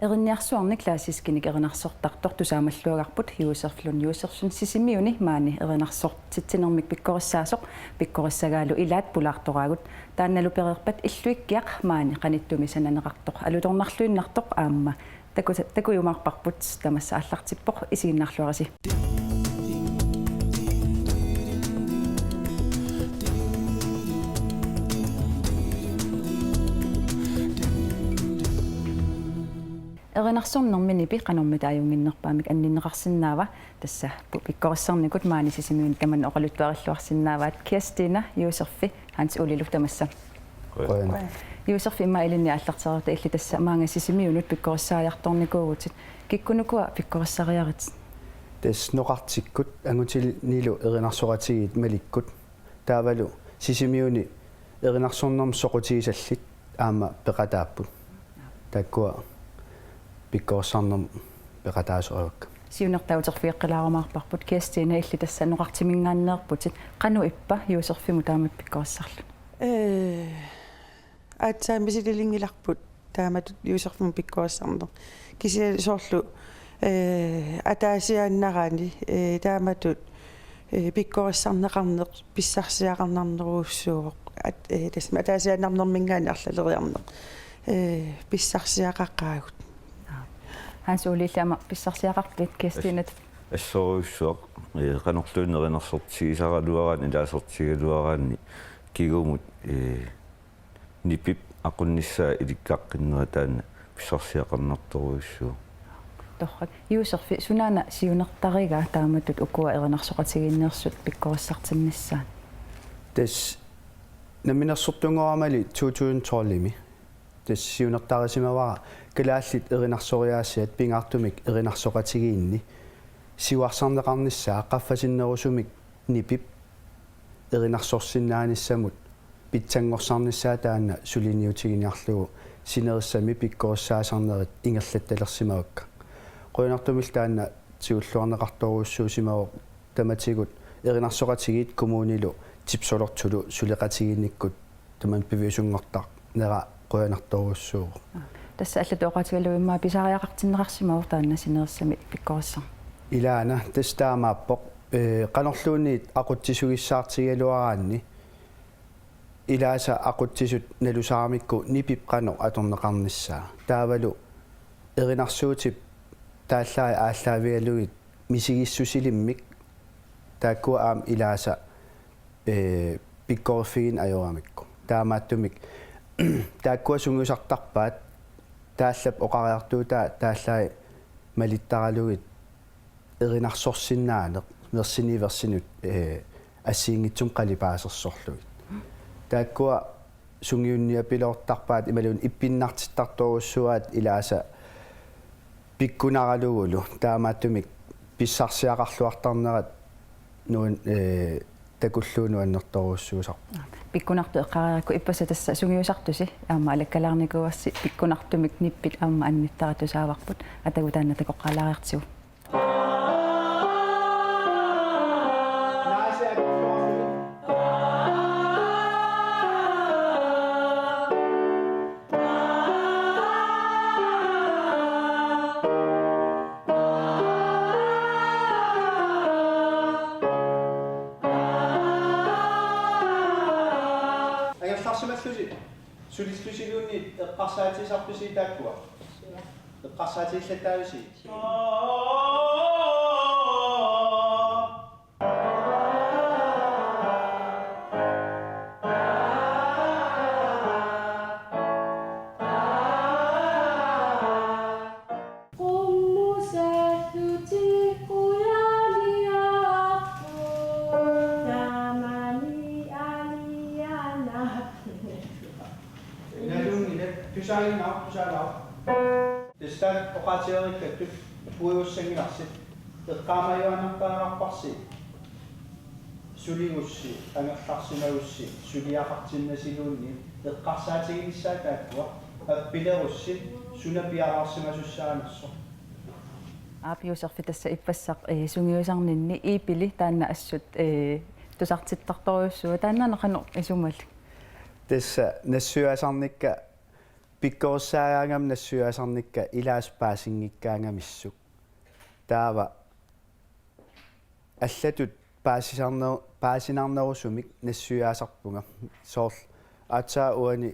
Erinniarsuarni klaasiskinik erinarsortartor tusaamalluagarput userflun sisimiuni maani erinarsortitsinermik pikkorissaasoq pikkorissagaalu ilaat pulaartoraagut taannalu pereerpat illuikkiaq maani qanittumi sananeqartoq alutornarluinnartoq aamma takujumarparput tamassa аллартиппоq isiginnarluarisi erinarsornermini piqanormut ajunginnerpaamik anninneqarsinnaava tassa pikkorissarnikut maani sisimiun taman oqaluttuarilluarsinnaavaat Kirstina Josefi hans ulilu tamassa Josefi imma ilinni аллартарерта илли тасса маанга сисимиунут пиккориссааярторникуугутит киккунукуа пиккориссариарит тас ноқартиккут ангутилнилу эринарсоратигит маликкут таавалу сисимиуни эринарсорнерм соқутигисаллит аама пеқатааппут таккуа пиккориссарнерм пеқатаасоравак сиунертаутерфиэққилаарамаарпарпут Kirstina илли тасса ноқартимингааннеерпутит қану иппа Josefi таамат пиккориссарлу атсаамисилилингиларпут тааматут юусерфум пиккуассарнер кисиалисоорлу атаасиааннарани тааматут пиккуассарнеқарнеқ писсарсиақарнарнеруussууоқ тасма атаасиааннарнермингаани арлалериарнеқ писсарсиақаққаагут хансуулиллама писсарсиақарпит Kirstinat ассоруйссуақ канорлуиннеринерсортигисаралуараани таасортигалуараани кигумут нипип aqunnissaa ilikkaqqinnerä taanna pissarsiaqarnartoruissuu torrat Josefi sunaana siunertariga taamatut ukua erinarsoqatiginneersut pikkorissartinnissaan tas naminersortungoramali 2012 tas siunertarisimavara kalaallit erinarsoриаассиат pingaartumik erinarsoqatigiinni siuarsarneqarnissaa qaffasinnерусумик nipip erinarsorsinnaanissamut питсангорсарнissaa таана сулиниутигиниарлугу синериссами пиккориссаасарнерит ингерлатталерсимавакка qoinartumil taanna siulluarneqartoruussuusimavo tamatигут эринарсоqatigit kommunilu tipsolortulu suleqatiginnikkut taman piviusunngortaq nera qoinartoruussuu тасса аллатуоqatigaluimmaa pisariaqartinneqarsimavo taanna sinerissami pikkorissar ilaana tastaamaappoq qanorluunniit aqutsisugissаарtigaluaraanni ilaasa aquttisut nalusaarmikku nipipqano atorneqarnissaa taavalu erinarsuutip taallaa aalлaavialuit misigissusilimmik taakkua aam ilaasa pikkoriffiin ajoramikku taamaattumik taakkua sungusartarpaat taallap oqariartuutaa taallaa malittaraluit erinarsorsinnaaneq mersiniversinut assiingitsum qalipaasersorluit taakkua sungiunnia pilortarpaat imalun ippinnartittartoruussuaat ilaasa pikkunaralugulu taamaattumik pissarsiaqarluartarnerat nuun takulluunuannertoruussuusar pikkunartu eqqariarku ippasa tassa sungiusartusi aamma alakkalaarnikuassi pikkunartumik nippit aamma annittaratusaavarput atagutaanna takoqqalaariartigu sulislusiluunni eqqarsaatiisarpusi taakkua eqqarsaatiillataavisi Tästä oqaatierikkattu puiussangilarsit eqqaamajuanarpaanarparsi suligussi angerlarsimagussi suliaqartinnasiluunni eqqarsaatiginissaa taakkua appilerussi sunapiaraarsimasussaanерсо Aapiuserfi tassa ippassaq sungiusarninni iipili taanna assut tusartittartoriussua taannaneqanu isumal tässä nassuasarnikka pikkorsaaangam nassuasarnikka ilaaspaasinngikkaangamissuk taava аллатут паасинарнерусумик нассуяасарпунга соорл атсаа уани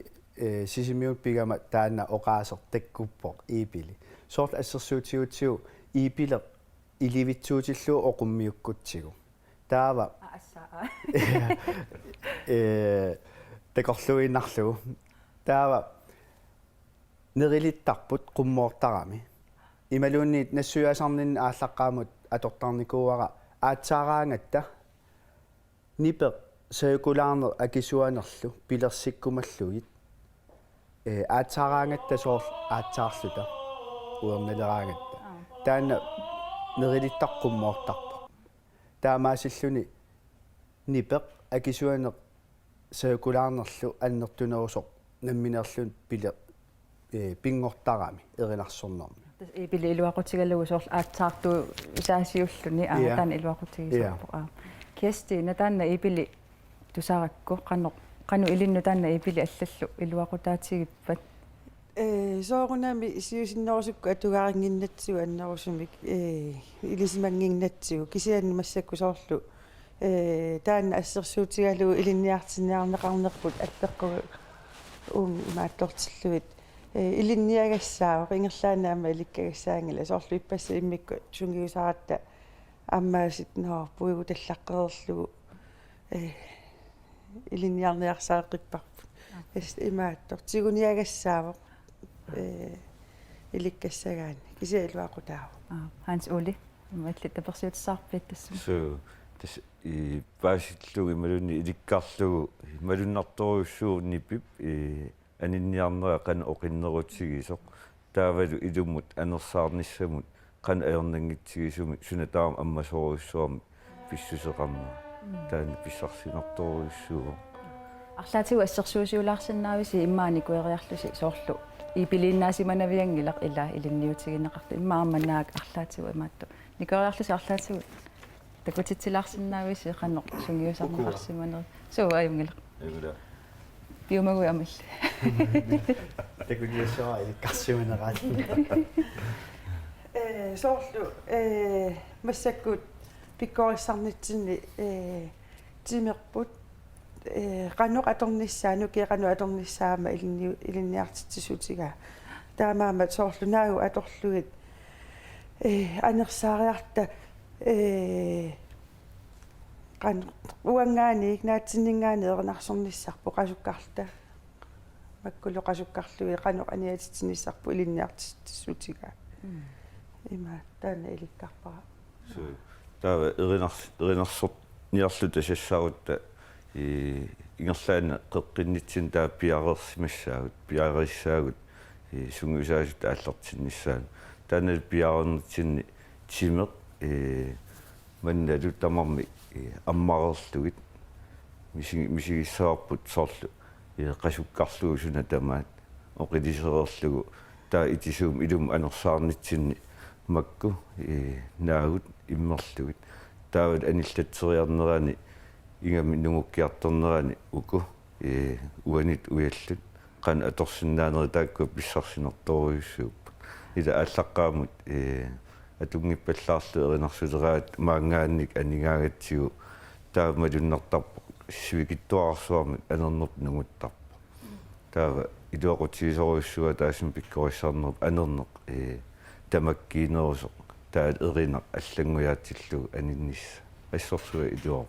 сисимиут пигама таанна оқаасер таккуппоқ иипили соорл ассерсуутигутсиу иипилеқ иливитсуутиллуу оқуммиуккутсигу таава такорлуиннарлугу таава нерилиттарпут qummoortarami ималуунниит нассуяасарнин ааллаққаамут атортарникууара аатсаараангатта нипе саекулаарнер акисуанерлу пилерсиккумаллугит аатсаараангатта соорл аатсаарлута уерналераангатта таана нерилиттаққуммоортарпа таамаасиллуни нипе акисуанер саекулаарнерлу аннертунерусоқ намминерлун пиле пингортарами эринарсорнерми ипили илуақутигалугу соорл аатсаарту исаасиуллуни таана илуақутигисарпо кестина таана ипили тусааракку qanu ilinnu taanna ipili аллаллу илуақутаатигиппат соорунами сиусиннерусукку атугаарингиннатсуг аннерусумик илисимангингнатсуг кисианни массакку соорлу таанна ассерсуутигалугу илинниартинниарнеқарнерпут атпеққугу мааттортиллуит илинниагассаава ингерлаанаама иликкагассаангила соорлу иппасса иммикку сунгиусаратта аммаасит ноо пуигу таллаққерерлугу илинниарниарсааққиппарпут имааттортигуниагассаава иликкассагаани кися илуақутаава Hans Ole имааллит таперсиутсаарпит тассу тас и паасиллуги малунни иликкарлугу малуннарторуссуурниппип анинниарнера кан оқиннерутсигисоқ таавалу илуммут анерсаарниссамут кан аернангитсигисуми сунатаам аммасоруссуарми писсусеқарма таани писсарсинарторуссуу арлаатигу ассерсуусиулаарсинаависи иммаани куериарлуси соорлу ипилииннаасиманавиангилақ ила илинниутигинеқарту иммаарманаак арлаатигу имаатту никориарлуси арлаатигу такутитсилаарсинаависи қанеқ сунгиусарнеқарсиманери суу аюнгилақ эвла биумагуи амал такуниассаа иликкарсиманераат соорлу массаккут пиккорissarnitsinni тимерпут qannoq atornissaanu kiqanu atornissaama ilinniartitsisuutiga таамаама соорлу наагу аторлугит анерсаариарта qan uangaani ignaatsinningaani erinarsорниссарпу qasukkarta маккулу qasukkarlugi qanoq aniatitsinissarpu ilinniartitsisuutiga има таана иликкарпара таава эринарсорт ниарлу тасассаарутта ингерлаана қеққиннитсин таа пиарерсимассаагут пиариссаагут сунгусаасут ааллартиннissaан таанал пиарернитсинни тимеқ манналу тамарми аммарерлугит мисигиссаарпут соорлу қасуккарлугу суна тамаат оқилисереерлугу таа итисуум илум анерсаарнитсинни макку наагут иммерлугит таавал аниллатсериарнерани ингами нугуккиарторнерани уку уанит уяллут qan atorsinnaaneri taakku pissarsinertoruissuup ila ааллаққаамут атунгиппаллаарлу эринарсулераат маангаанник анигаагатсигу таамалуннартарпо сивикиттуарсуармик анернерт нугуттарпо таава илуақутигисоруссуа таасим пиккориссаарнерп анернеқ тамаккиинерусоқ таат эринақ аллангуяатиллугу аниннисса ассорсуа илуарпо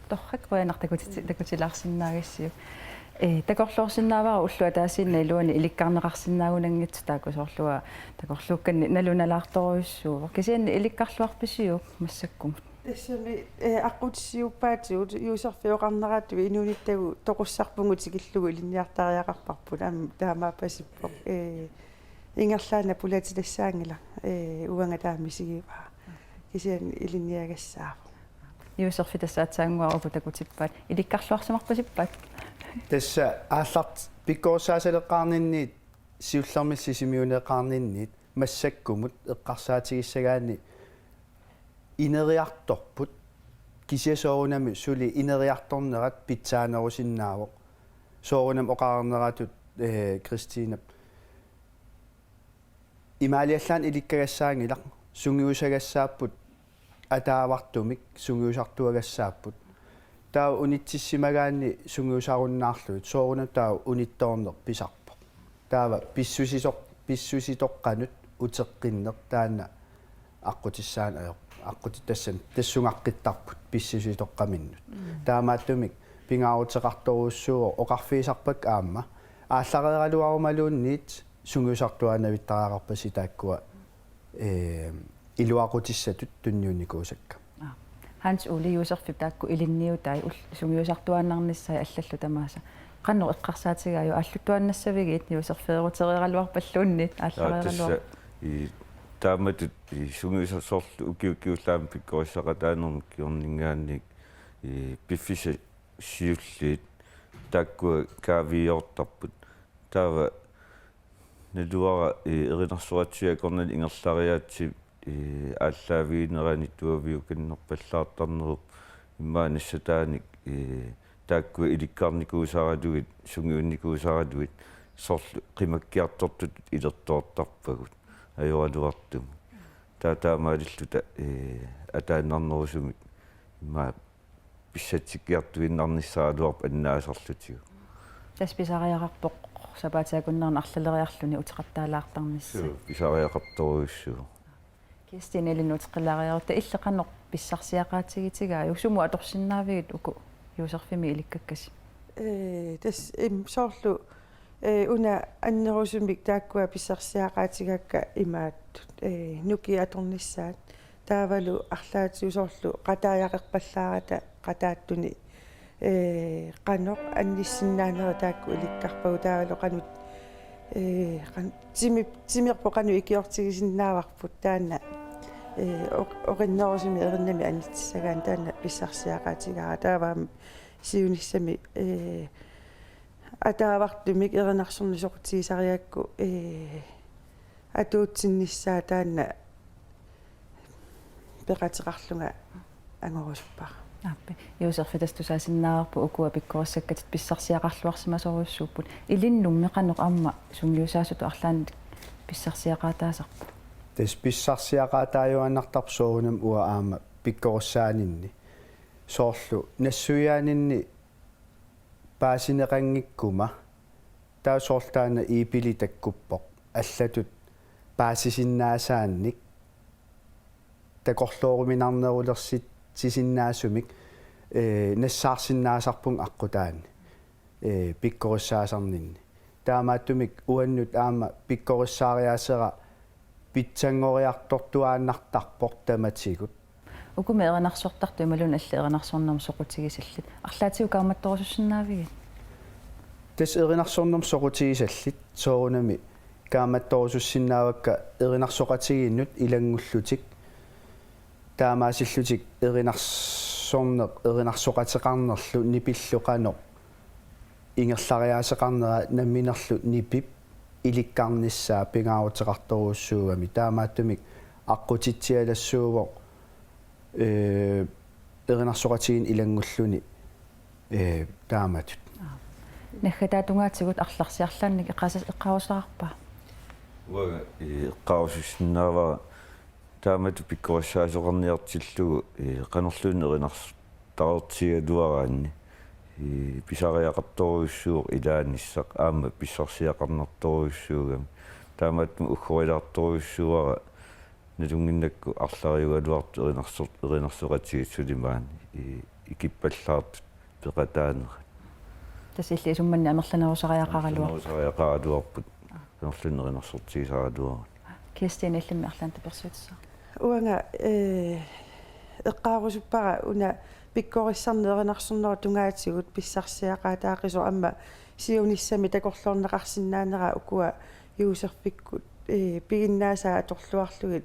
торрак такутилаарсиннаагассиу такорлуорсиннаавара уллуа таасинна илуани иликкарнеқарсиннаагунангитсу тааку соорлуа такорлуукканни налуналаарторуйуссуу кисианни иликкарлуарписиу массаккумут тассами аққутиссиуппаатигут юусерфиоқарнераатуи инуниттагу тоқуссарпугутикиллугу илинниартариақарпарпут таамааппасиппоқ ингерлаана пулатилассаангила уанга таамисигива кисианни илинниагассаава юусерфи тассаатсаангуа опутакутиппаат иликкарлуарсамарпасиппаат тасса аалларт пиккоорсаасалеққарнинниит сиуллэрмиссисимиунеқарнинниит массаккумут эққарсаатигиссагаани инериарторпут кисиасоорунами сули инериарторнерат питсаанерусиннаавоқ соорунам оқаарнератут Кристина имаалиаллаан иликкагассаангилақ сунгиусагассааппут атаавартумик сунгиусартуагассааппут таа унитсиссимагаанни сунгиусаруннаарлуит соорuna таа унитторнер писарпо таава писсуситоққанут утеққиннер таана аққутиссаан аёқ аққутиттассан тассунгаққиттарпут писсуситоққаминнут таамааттумик пингаарутеқарторуссуо оқарфиисарпак аама ааллареералуарумалуунниит сунгиусартуанавиттараақарпаси тааккуа илуақутиссатут тунниуникуусакка Hans Ole Josef taakku ilinniu tai sungiusartuannarnissai аллаллу тамааса qanno eqqarsaatigaaju аллутуаннассавигиит Josef-феерутерералуарпаллуунни ааллареералуар и тааматут и сунгиусарсоорлу укиукиуллаам пиккорissaqataanермик киорнингаанник и пиффиса сиуллиит таакку кавиортарпут таава налуара эринарсуатсиа корнал ингерлариаатси ааллаавиинерани туавиуканнерпаллаартарнеруп иммаанассатааник таакку иликкаарникуусаарадугит сунгиунникуусаарадугит сорлу қимаккиартортут илертуортарпагут ajorluartum таатаамаалиллута атааннарнерусумик имма писсатсиккиартуиннарниссаалуарп аннаасарлутигу тасписариақарпоқ сапаатаакуннарна арлалериарлүни утеқартаалаартарнisса писариақарторуиссуу кистинелинутеқилариарта иллеқаннеқ писсарсиақаатигитигаа юсуму аторсиннаавигит уку юусерфими иликкаккаси тас соорлу уна аннерусумик тааккуа писсарсиақаатигакка имаат нуки аторнissaат таавалу арлаатиусоорлу qataajaqerpallаарata qataаттуни qanoq анниссиннаанера таакку иликкарпагу таавалу qanut тимирпо qanu икиортигисиннааварпут таана ориннерусими ериннами аннитсагаан таана писсарсиақаатигара тааваам сиуниссами атаавартумик еринарсорнисоқутигисариакку атуутсинниссаа таана пеқатеқарлунга ангорусуппар аппи юусерфитастусаасиннаарпу укуа пиккориссаккатит писсарсиақарлуарсимасоруссууппут илиннум меқанеқ амма сунгиусаасуту арлаанит писсарсиақаатаасарпу тас писсарсиақаатааюаннартарп соорунам уа аама пиккориссаанинни соорлу нассуяанинни паасинеқангиккума таасоорлаана иипили таккуппоқ аллатут паасисиннаасаанник такорлооруминарнерулерсит сисиннаасумик нассаарсиннаасарпун аққутаани пиккориссаасарнинни таамааттумик уаннут аама пиккориссаариаасера питсангориартортуааннартарпор таматигут укуме еринарсортарту ималун аллееринарсорнерм соқутигисаллит арлаатиу кааматторусуссиннаавигит тас еринарсорнерм соқутигисаллит соорунами кааматторусуссиннаавакка еринарсоқатигииннут илангуллутик таамаасиллутик еринарсорнеқ еринарсоқатеқарнерлу нипиллоқано ингерлариаасеқарнера намминерлу нипип иликкарниссаа пингаарутеқарторуссуугами таамааттумик аққутитсиалассууво еринарсоқатигин илангуллуни тааматут наггатаатунгаатсигут арларсиарлаанник эққаусаарпа уага эққаусуссиннаава таамату пиккориссаасоқарниартиллугу қанерлуун еринартаартигалуараанни писариақарторуйссууқ илааниссақ аама писсарсиақарнарторуйссуугами таамаатму уггорилаарторуйссуара налунгиннакку арлариугалуарту еринарсоқатигитсулимаани икиппаллаартут пеқатаанера тасилли сумманни амерланерусариақаралуар сариақаралуарпут нерлун еринарсортигисаралуара кистин иллимми арлаанта персуутсаа уанга эққаарусуппара уна пиккориссарнеринарсорнера тунгаатигут писсарсиақаатаақисо амма сиуниссами такорлоорнеқарсинаанера укуа юусерфиккут пигиннаасаа аторлуарлугит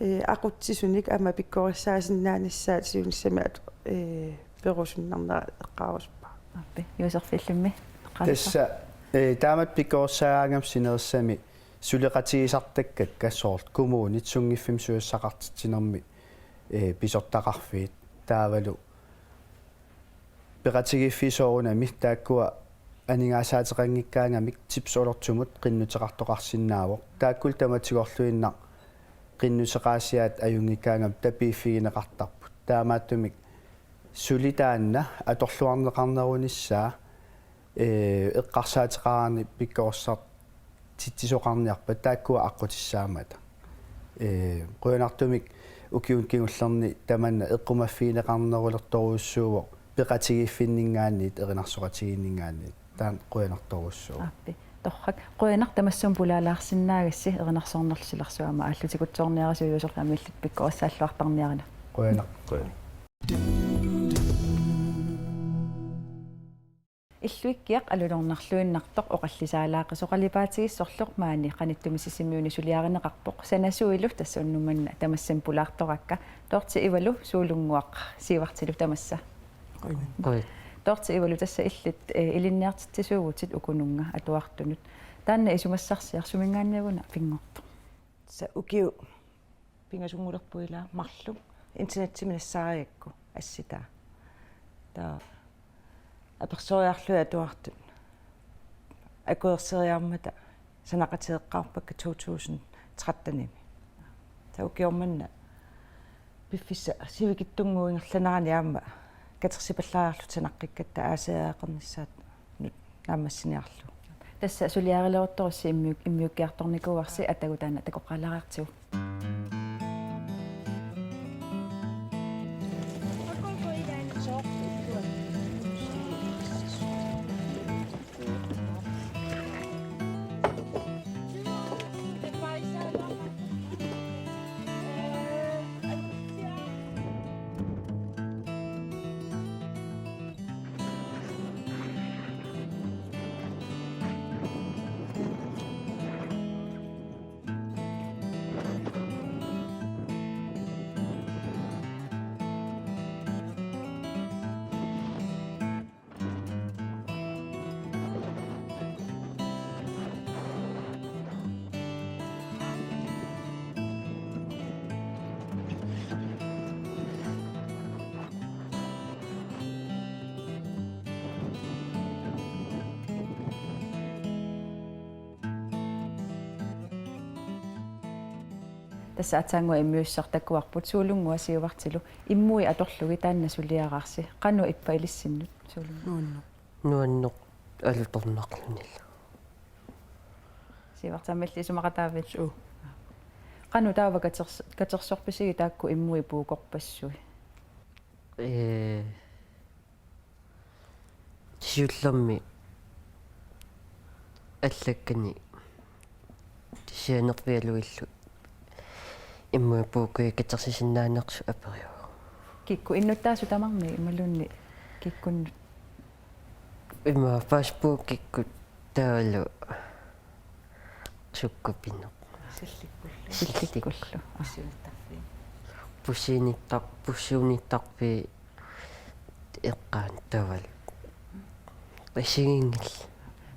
ақутсисуник амма пиккориссаасиннаанissaат сиуниссами перусуннарнера эққаарусуппа аппи юусерфиллимми тасса таамат пиккориссаагам синерсами сулеқатигисартаккак кассоорт кумуунит сунгиффим суассақартитсинерми писортақарфиит таавалу пеқатигиффисоорунами тааккуа анингаасаатеқангиккаангамик типсолортумут qinnuteqartoqarsinnaavoq taakkul tamatsigorluinna qinnuteqaasiaat ajungikkaangam tapiiffiginеқартарпут таамааттумик сулитаанна аторлуарнеқарнерунissaa эққарсаатеқарани пиккорсар титсисоқарниарпа тааккуа аққутиссаамата қуянартумик укиун кигуллерни таманна эққумаффиинеқарнерулерторуссууво пеқатигиффиннингаанниит эринарсоқатигиннингаанниит таан қуянарторуссуу аппи торрак қуянар тамассуум пулаалаарсиннаагасси эринарсоорнерлсиларсуама ааллутикутсоорниарасу юусорлаамиллут пиккорассааллуартарниарина қуянар иллуиккиақ алулорнарлуиннартоқ оқаллисаалаақисоқалипаатигиссорлоқ маани қаниттуми сисимиуни сулиаринеқарпоқ санасуилу тассууннуманна тамассам пулаарторакка тоорти ивалу суулунгуақ сивартилу тамасса тоорти ивалу тасса иллит илинниартиттисуугутит укунунга атуартунут таанна исумассарсиар сумингаанниагуна пингорто са укиу пингасунгулерпуила марлу интернеттиминассаариакку ассита таа аперсориарлуи атуартут акуерсериармата санақатеэққарпакка 2013-ними таукиорманна пиффисса сивикиттунгуингерланарани аама катерсипаллаарлут санаққиккатта аасаақернissaат наамассиниарлу тасса сулиарилеорторусси иммиуккиарторникуарси атагутаана такоққалариартигу тасса атаангуа иммиуссартаккуарпут суулунгуа сиувартилу иммуи аторлуги таанна сулиараарси қану иппа илиссиннут суулунгуа нуанноқ алуторнарлунила сиувартаммалли сумақатаавит қану таава катерсорписиги таакку иммуи пуукорпассуи тисуллерми аллаккани тисианерпиалуиллу иммуи пуукуи катерсисиннаанерсу апериу кикку иннуттаасу тамарми ималунни киккуннут има паспорт кикку таалу суккупинно силликкуллу пуссуниттарпи эққаан тавал пасигингил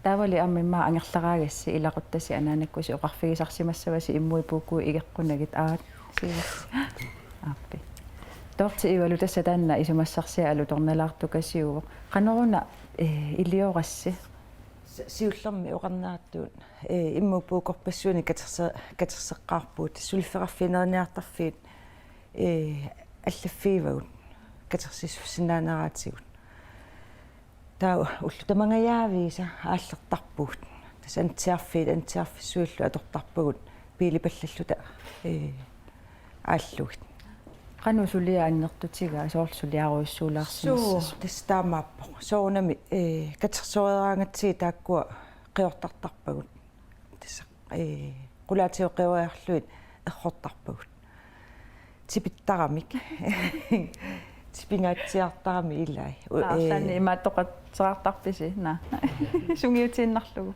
таавали аммимма ангерлараагасси илақуттаси анаанаккуси оқарфигисарсимассаваси иммуи пуукуи игеққунагит аат сиис аппи тоорти ивалу тасса таанна исумассарсиа алуторналаартукасиуво қанеруна илиорасси сиуллерми оқарнааттуут имму пуукорпассуани катерсеққарпуут сулфеқарфинерниартарфиит аллаффиивагут катерсиссинаанараатигут таа уллутамангаявииса ааллертарпуут тас антиарфиссуиллу атортарпагут пилипаллаллута ааллугит қану сулиа аннертутига соорлсулиаруиссуулаарсимассасу тастаамааппо соонами катерсориаангатсии тааккуа қиортартарпагут тасса қулаатиоқиориарлуит эрхортарпагут типиттарамик типингаатсиартарами илай ааллаани имааттоқатсераартарписи на сунгиутииннарлугу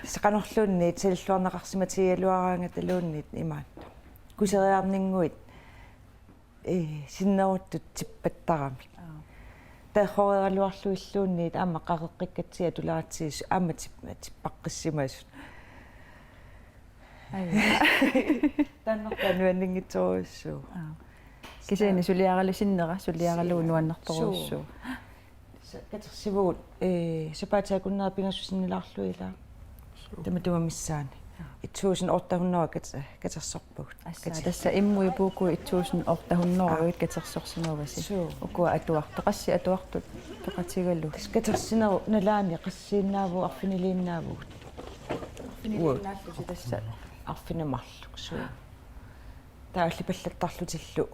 сақанерлуунни тиллуарнеқарсиматигалуараанга талууннит имаатто кусериарнингуит синнеруттут типпаттарами таахориалуарлуиллуунниит аама қареққиккатсиа туларатсиис аама типпаққиссимасут таннертануаннингитсоруссуу кисэни сулиаралисиннера сулиаралуу нуаннарторуссуу katersivuut sapaataakunneer pingassusinnilaarluilaa tama missaani 1800 katersorpugut tässä immui puku 1800 katersorsunovasi ukua atuartu qassi atuartu toqatigallu katersineru nalaani qassiinnaavu arfiniliinnaavugut finiliinnaallus tässä arfinemarluk suu taallipallattarlutillu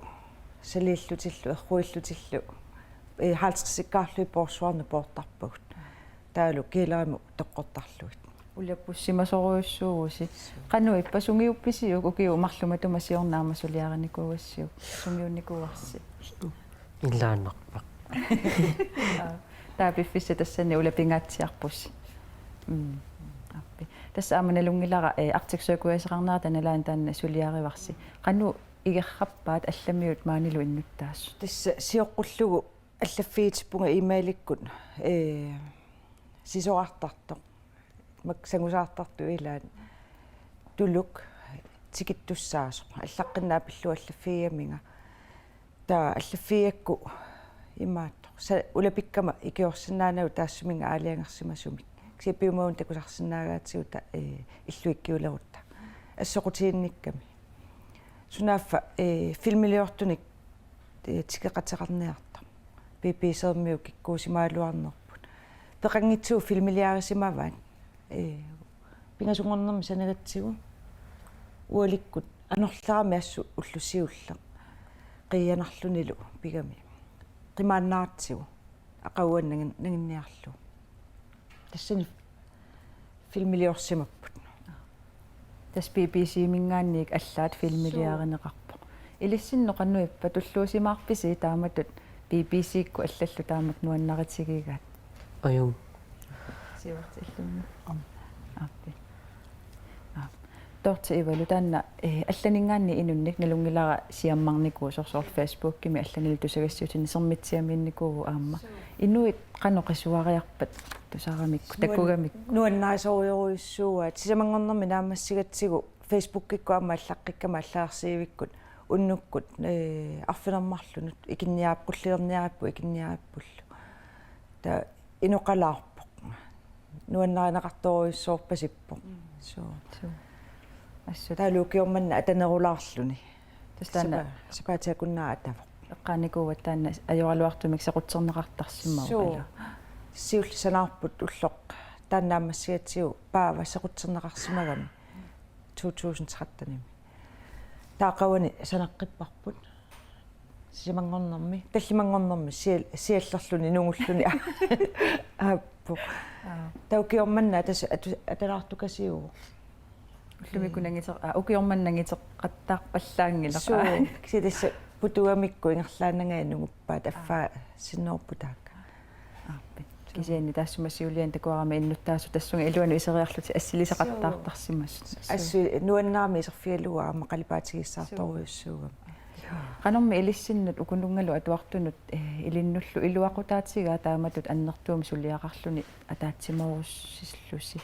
saliillutillu erruillutillu haalisikkaarlui poorsuarna poortarpugut taalu kiilaamu toqqortarluit улляппуссимасоруйуссууси qanu ippa sungiuppisiuk ukiu marlumatumasiornaamasuliaranikuuassiuk sungiunnikуарси Illaannerpaq. taapiffissa tassani ulapingaatsiarpussi appi tassa aamanalungilara artiksuakuasaqarnaata nalaan taanna suliarivarsi qanu igerrappaat allamiut maanilu innuttaassu tassa sioqqullugu allaffiitippunga imailikkun sisoartartoq maksangusaartartu ilaan tuluk tikittussaasoq allaqqinnaapillu allaffiiaminga taa allaffiiakku imaattoq sa ulapikkama ikiorsinnaanau taassuminga aaliangersimasumik sipiumaun takusarsinnaagaatiuta illuikkiulerutta assoqutiinnikkami sunaaffa filmiliortunik tikeqateqarniarta pp-sermiu kikkuusimaaluarnerput peqangitsuu filmiliarisimavaan pingasungornermi sanagatsigu ualikkut anorlaami assu ullusiulla qiyanarlunilu pigami qimaannaartigu aqauan nanginniarlu tassani filmiliorsimapput tas BBC mingaanniik allaat filmiliarineqarpoq ilissinnoqannuippa tulluusimaarpisi taamatut BBC-kku allallu taamat nuannaritigigaat Ajum. siuartillunna appi torti ivalu tanna allaningaanni inunnik nalungilara siammarnikuu sorsoor Facebook-kimi allanil tusagassiutinni sermitsiamiinnikuu aamma inuit qanoqisuariarpat tusaramikku takkugamikku nuannaasoruyoruissuuat sisamangornermi naamassigatsigu Facebook-ikku aamma allaqqikkama allaarsiivikkut unnukkut arfinermarlunut ikinniaapqulliorniarippu ikinniarippullu ta inoqalaarpoq nuannaaneqartoruissoorpasippoq soo assut taaluukiormanna atanerulaarluni tastanna sapaatiakunnaa atavoq eqqaannikuuvat taanna ajoraluartumik sequtserneqartarsimau soo siullisanaarput ulloq taannaamassigatsigu paava sequtserneqarsimagami 2013 taaqawani sanaqqipparput sisamangornermi tallimangornermi siallerluni nungulluni aappu taukiormanna atalaartukasiugu уллумикунангитеқ укиорманнангитеққаттаарпаллаангилаqa суу киситасса путуамикку ингерлааннангаанугуппаат аффаа синнерпутаакка ааппи кисианни таассумассиулиан такуарама иннуттаасу тассунга илуану исериарлути ассилисақаттаартарсимас ассу нуаннаами исерфиалуа аама қалипаатигиссаарторуйуссуугам qanорми илиссиннут укунунгалу атуартунут илиннуллу илуақутаатигаа тааматут аннертуум сулиақарлуни атаатсиморуссиллуси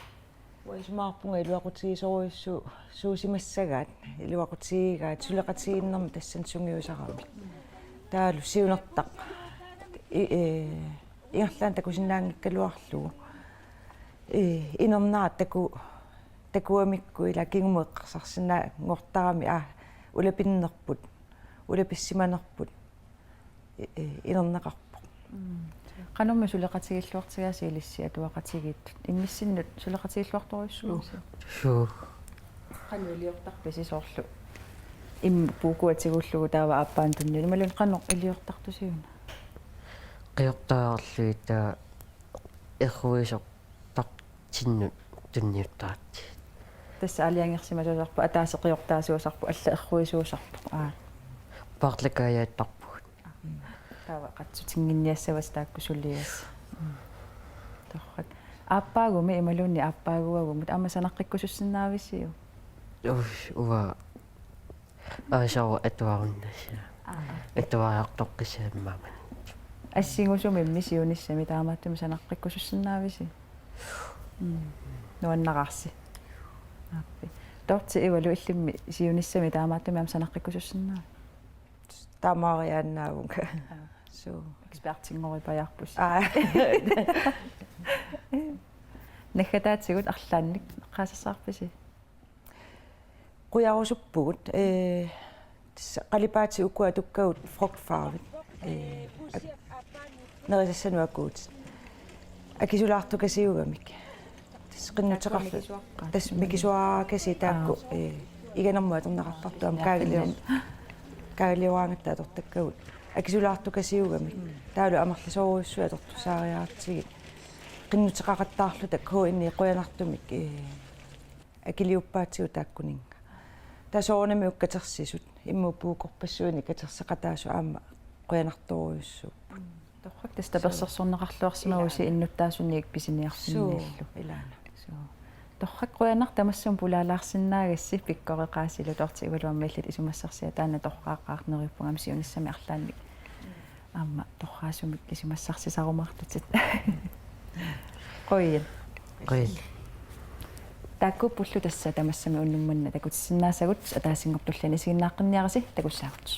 уисмаарпунга илуақутигисоруйуссуу суусимассагаат илуақутигигаат сулеқатигиннэрми тассан сунгиусарами таалу сиунертақ ингерлаан такусиннаангиккалуарлугу инернаат такуамикку ила кингумеэққарсарсинаа ngortarami улапиннерпут улаписсиманерпут инернеқарпоқ qanорми сулеқатигиллуартигаси илисси атуақатигииттут иммиссиннут сулеқатигиллуарторуйссуу Sure. qannuiliortarpisi sooрлу им пукуатигуллугу таава аппаан тунни малун qanor илиортартусиуна Qiortaarluita erruisoq tartinnut tunniuttaati. тасса алиангерсимасусарпу атаасеқиортаасуусарпу алла эрруисуусарпу Paarlakaajaattарпугут. таава қатсутингинниассавас тааккусуллигас торрат ааппаагуми ималуунни ааппаагуагумут амасанаққиккусуссиннаависсиу Uva aasau atuarunnasia. Atuariartoqqissaammaamani. ассигусуми мисиуниссами таамааттуми санаққиккусуссиннаависи нуаннақарси ааппи торти ивалу иллимми сиуниссами таамааттуми ам санаққиккусуссиннаа таамаариааннаагунга So. экспертингорипаярпус Ah. наггатаатсигут арлаанник qaasassaarpisi Qujarusuppugut qallipaati ukua tukkaut frugtfarvet nerisassanuakkuut akisulaartukasiugamik qinnuteqarlu tas mikisuarakasi taakku iganermu aterneqartartuam kaagiliuaangatta atortakkagut akisulaartukasiugamik taalu amarlasoruussua atortusaariaartigi qinnuteqaqattaarlu takku inni quyanartumik akiliuppaatigu taakkuninga tasoornami ukkatersisut immupuukorpassuuni katerseqataasu aama quyanartoruussuupput torrak tasta persersorneqarluarsimagusi innuttaasuniik pisiniarsinnillu ilaana torrak quyanaq tamassum pulaalaarsinnaagassi pikkoreqaasilu torti ivaluammaillat isumassarsia taana torqaaqaarnerippunga misiunissami arlaannik aamma torraasumik isumassarsisarumartutit qoyen taakkuppullu tassa tamassami unnummanna takutsinnaassagut ataasingortullani siginnaaqqinnniarasi takussaagut